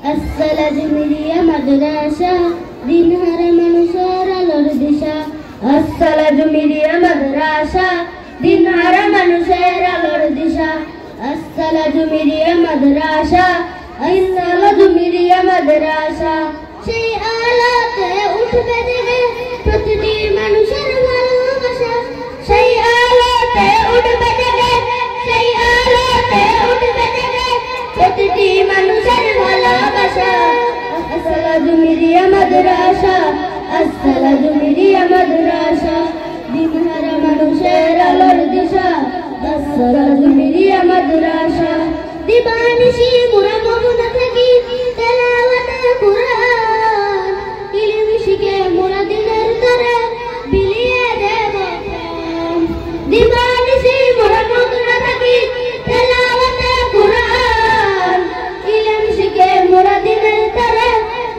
السلج media মাদ্রাসা দিনহারা মানুষের আলোর দিশা السلج media মাদ্রাসা দিনহারা মানুষের আলোর দিশা السلج মিডিয়া মাদ্রাসা السلج মিডিয়া মাদ্রাসা সেই আলোতে উঠবে জেগে প্রতিটি মানুষের ভালোবাসা সেই আলোতে উঠবে জেগে সেই আলোতে উঠবে জেগে প্রতিটি মানুষের ভালোবাসা السلج মিডিয়া মাদ্রাসা السلج মিডিয়া মাদ্রাসা দিনহারা মানুষের আলোর দিশা السلج মিডিয়া মাদ্রাসা দিবানিশি মোরা মগ্ন থাকি তেলাওয়াতে কুরআন ইলম শিখে মোরা দিনের তরে বিলিয়ে দেব প্রাণ দিবানিশি মোরা মগ্ন থাকি তেলাওয়াতে কুরআন ইলম শিখে মোরা দিনের তরে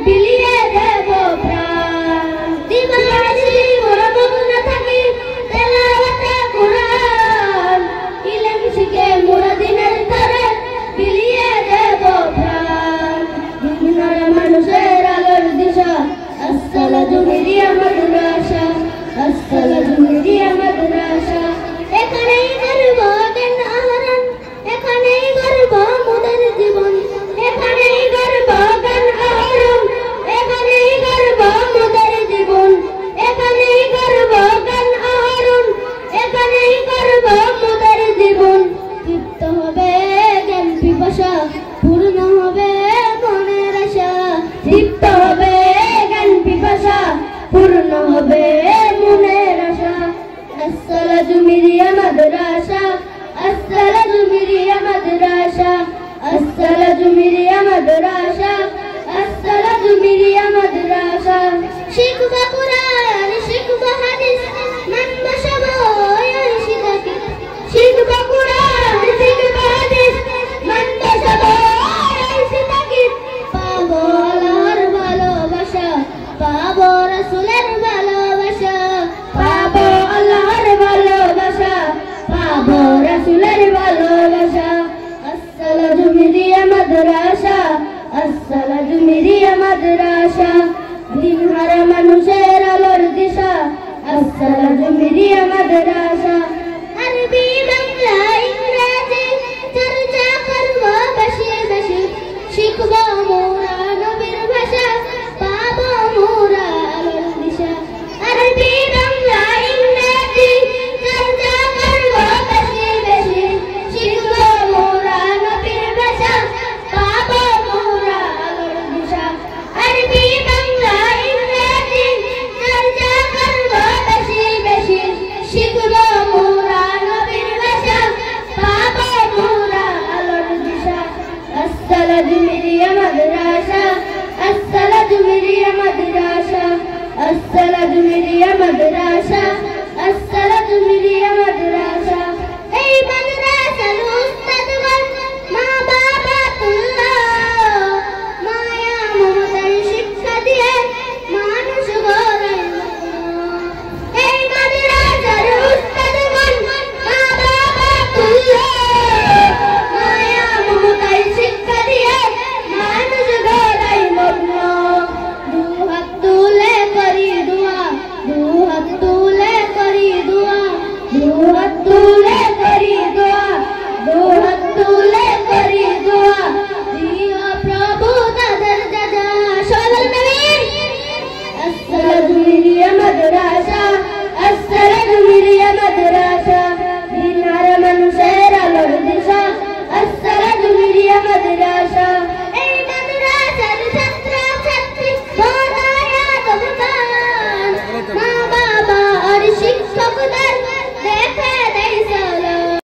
বিলিয়ে দেব প্রাণ দিবানিশি মোরা মগ্ন থাকি তেলাওয়াতে কুরআন ইলম শিখে মোরা দিনের তরে বিলিয়ে দেব প্রাণ দিনহারা মানুষের আলোর দিশা السلج মিডিয়া মাদ্রাসা السلج মিডিয়া মাদ্রাসা এখানেই গর্ব জ্ঞান আহরণ এখানেই গর্ব মোদের জীবন এখানেই গর্ব জ্ঞান আহরণ এখানেই গর্ব মোদের জীবন এখানেই গর্ব জ্ঞান আহরণ এখানেই গর্ব মোদের জীবন তৃপ্ত হবে জ্ঞান পিপাসা পূর্ণ হবে মনের আশা তৃপ্ত হবে জ্ঞান পিপাসা পূর্ণ হবে মনের আশা السلج মিডিয়া মাদ্রাসা السلج মিডিয়া মাদ্রাসা السلج মিডিয়া মাদ্রাসা السلج মিডিয়া মাদ্রাসা শিখব কুরআন শিখব হাদিস মানব সবাই শিখাকে শিখব কুরআন শিখব হাদিস মানব সবাই শিখাকে পাবো আল্লাহর ভালোবাসা পাবো রাসূলের ভালোবাসা পাবো আল্লাহর ভালোবাসা পাবো রাসূলের ভালোবাসা السلج মিডিয়া মাদ্রাসা السلج মিডিয়া মাদ্রাসা দিনহারা মানুষের আলোর দিশা السلج মিডিয়া মাদ্রাসা আরবি বাংলা ইংরেজি চর্চা করব বেশি বেশি শিখব মোরা নবীর ভাষা পাবো মোরা আলোর দিশা আরবি বাংলা ইংরেজি চর্চা করব বেশি বেশি শিখব মোরা নবীর ভাষা পাবো মোরা আলোর দিশা আরবি বাংলা ইংরেজি চর্চা করব বেশি বেশি শিখব মোরা নবীর ভাষা পাবো মোরা আলোর দিশা السلج মিডিয়া মাদ্রাসা السلج মিডিয়া মাদ্রাসা السلج মিডিয়া মাদ্রাসা السلج মিডিয়া মাদ্রাসা এই